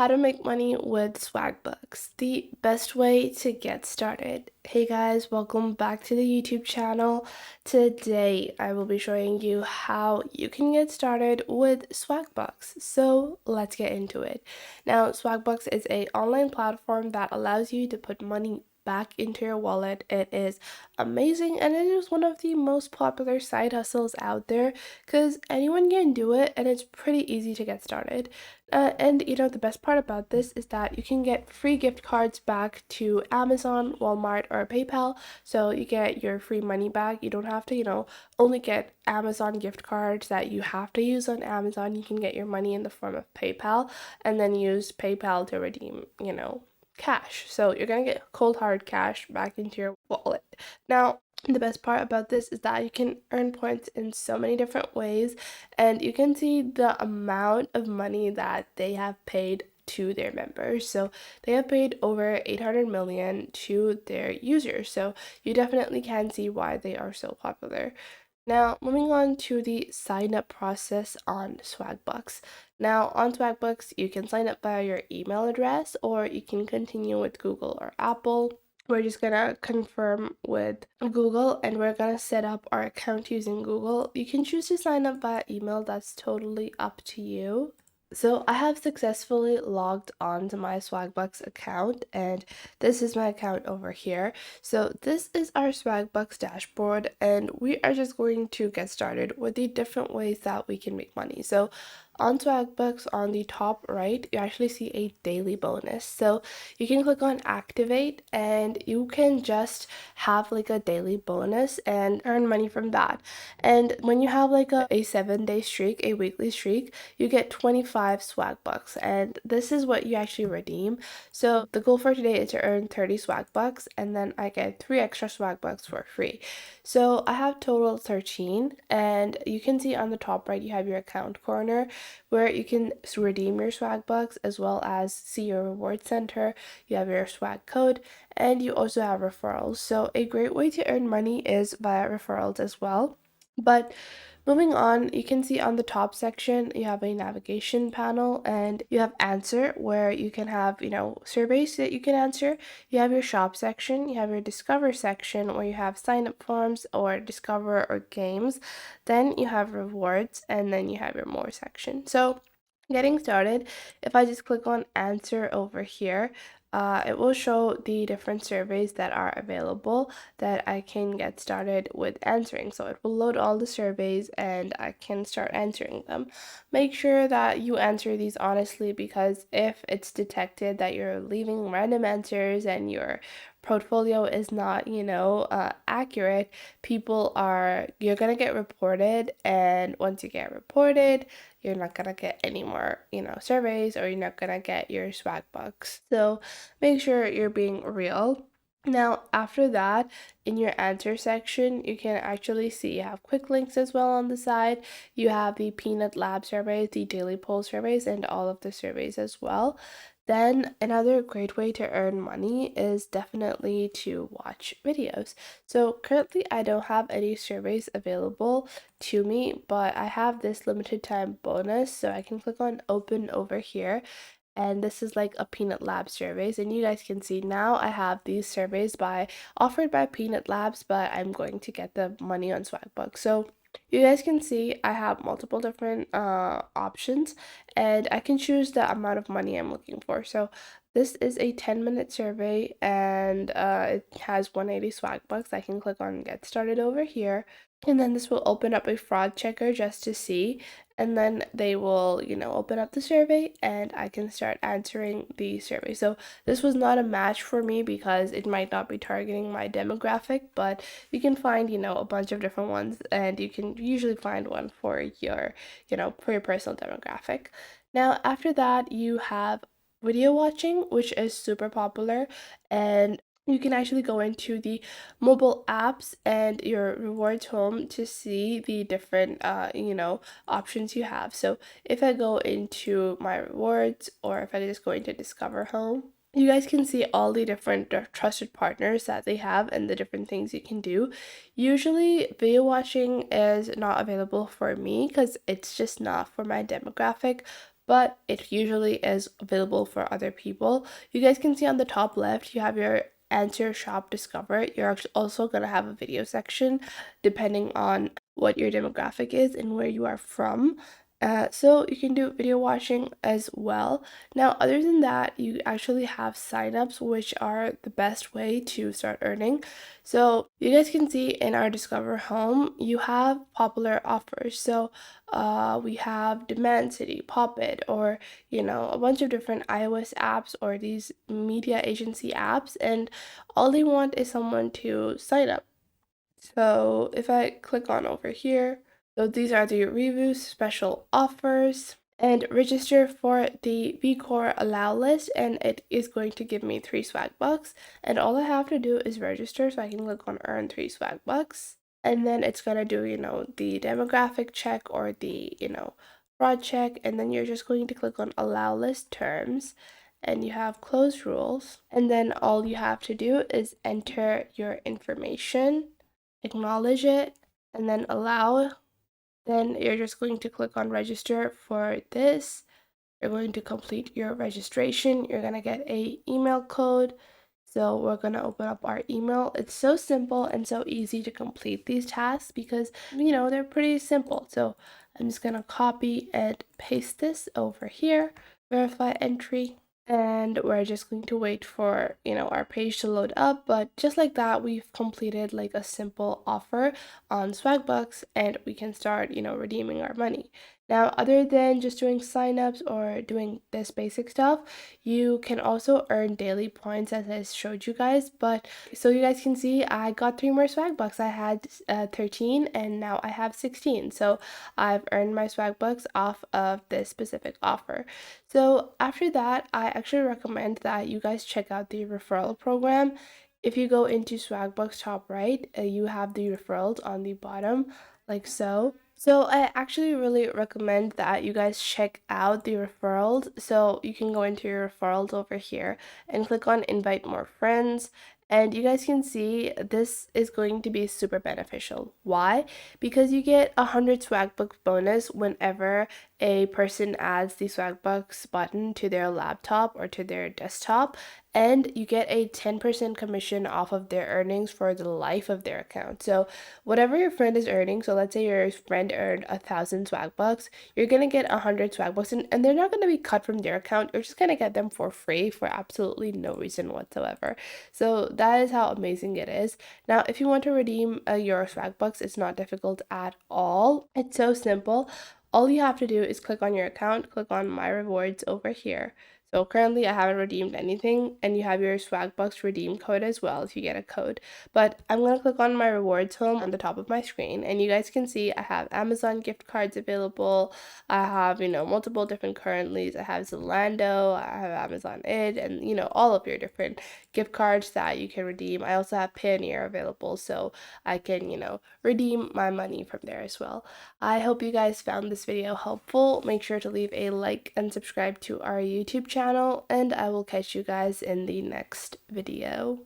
How to make money with Swagbucks, the best way to get started. Hey guys, welcome back to the YouTube channel. Today I will be showing you how you can get started with Swagbucks. So let's get into it. Now, Swagbucks is an online platform that allows you to put money back into your wallet. It is amazing and it is one of the most popular side hustles out there because anyone can do it and it's pretty easy to get started. And the best part about this is that you can get free gift cards back to Amazon, Walmart, or PayPal. So you get your free money back. You don't have to, only get Amazon gift cards that you have to use on Amazon. You can get your money in the form of PayPal and then use PayPal to redeem, cash. So you're gonna get cold hard cash back into your wallet. Now, the best part about this is that you can earn points in so many different ways, and you can see the amount of money that they have paid to their members. So they have paid over 800 million to their users. So you definitely can see why they are so popular. Now, moving on to the sign up process on Swagbucks. Now, on Swagbucks, you can sign up via your email address or you can continue with Google or Apple. We're just gonna confirm with Google and we're gonna set up our account using Google. You can choose to sign up via email, that's totally up to you. So I have successfully logged on to my Swagbucks account and this is my account over here. So this is our Swagbucks dashboard and we are just going to get started with the different ways that we can make money. So on Swagbucks on the top right, you actually see a daily bonus. So you can click on activate and you can just have like a daily bonus and earn money from that. And when you have like a 7-day streak, a weekly streak, you get 25 Swagbucks and this is what you actually redeem. So the goal for today is to earn 30 Swagbucks and then I get 3 extra Swagbucks for free. So I have total 13 and you can see on the top right you have your account corner where you can redeem your Swagbucks as well as see your reward center. You have your swag code and you also have referrals. So a great way to earn money is via referrals as well. But moving on, you can see on the top section, you have a navigation panel and you have answer where you can have, surveys that you can answer. You have your shop section, you have your discover section where you have sign up forms or discover or games. Then you have rewards and then you have your more section. So getting started, if I just click on answer over here, it will show the different surveys that are available that I can get started with answering. So it will load all the surveys and I can start answering them. Make sure that you answer these honestly because if it's detected that you're leaving random answers and your portfolio is not, accurate, you're gonna get reported, and once you get reported, you're not gonna get any more, surveys, or you're not gonna get your swag bucks. So make sure you're being real. Now, after that, in your answer section, you can actually see you have quick links as well on the side. You have the Peanut Lab surveys, the daily poll surveys, and all of the surveys as well. Then another great way to earn money is definitely to watch videos. So currently I don't have any surveys available to me, but I have this limited time bonus, so I can click on open over here. And this is like a Peanut Lab surveys, and you guys can see now I have these surveys offered by Peanut Labs, but I'm going to get the money on Swagbucks. So you guys can see I have multiple different options and I can choose the amount of money I'm looking for. So this is a 10-minute survey and it has 180 Swagbucks. I can click on get started over here and then this will open up a fraud checker just to see, and then they will, open up the survey and I can start answering the survey. So this was not a match for me because it might not be targeting my demographic, but you can find, a bunch of different ones and you can usually find one for your, for your personal demographic. Now, after that, you have video watching, which is super popular, and you can actually go into the mobile apps and your rewards home to see the different options you have. So if I go into my rewards or if I just go into discover home, you guys can see all the different trusted partners that they have and the different things you can do. Usually video watching is not available for me because it's just not for my demographic, but it usually is available for other people. You guys can see on the top left, you have your answer, shop, discover. You're also going to have a video section depending on what your demographic is and where you are from. So you can do video watching as well. Now, other than that, you actually have signups, which are the best way to start earning. So you guys can see in our Discover Home, you have popular offers. So we have Demand City, Pop It, or a bunch of different iOS apps or these media agency apps, and all they want is someone to sign up. So if I click on over here, so these are the reviews, special offers, and register for the VCore allow list, and it is going to give me 3 swag bucks. And all I have to do is register, so I can click on earn 3 swag bucks. And then it's gonna do, the demographic check or the, fraud check, and then you're just going to click on allow list terms, and you have close rules. And then all you have to do is enter your information, acknowledge it, and then allow. Then you're just going to click on register for this. You're going to complete your registration. You're going to get a email code. So we're going to open up our email. It's so simple and so easy to complete these tasks because, they're pretty simple. So I'm just going to copy and paste this over here, verify entry. And we're just going to wait for, our page to load up. But just like that, we've completed like a simple offer on Swagbucks, and we can start, redeeming our money. Now, other than just doing signups or doing this basic stuff, you can also earn daily points as I showed you guys. But so you guys can see, I got 3 more Swagbucks. I had 13 and now I have 16. So I've earned my Swagbucks off of this specific offer. So after that, I actually recommend that you guys check out the referral program. If you go into Swagbucks top right, you have the referrals on the bottom, like so. So I actually really recommend that you guys check out the referrals. So you can go into your referrals over here and click on invite more friends. And you guys can see this is going to be super beneficial. Why? Because you get 100 Swagbucks bonus whenever a person adds the Swagbucks button to their laptop or to their desktop, and you get a 10% commission off of their earnings for the life of their account. So whatever your friend is earning, so let's say your friend earned 1,000 Swagbucks, you're gonna get 100 Swagbucks, and they're not gonna be cut from their account. You're just gonna get them for free for absolutely no reason whatsoever. So that is how amazing it is. Now, if you want to redeem your Swagbucks, it's not difficult at all. It's so simple. All you have to do is click on your account, click on my rewards over here. So currently I haven't redeemed anything, and you have your Swagbucks redeem code as well if you get a code. But I'm going to click on my rewards home on the top of my screen, and you guys can see I have Amazon gift cards available. I have, multiple different currencies. I have Zalando, I have Amazon Id, and, all of your different gift cards that you can redeem. I also have Payoneer available, so I can, redeem my money from there as well. I hope you guys found this video helpful. Make sure to leave a like and subscribe to our YouTube channel, and I will catch you guys in the next video.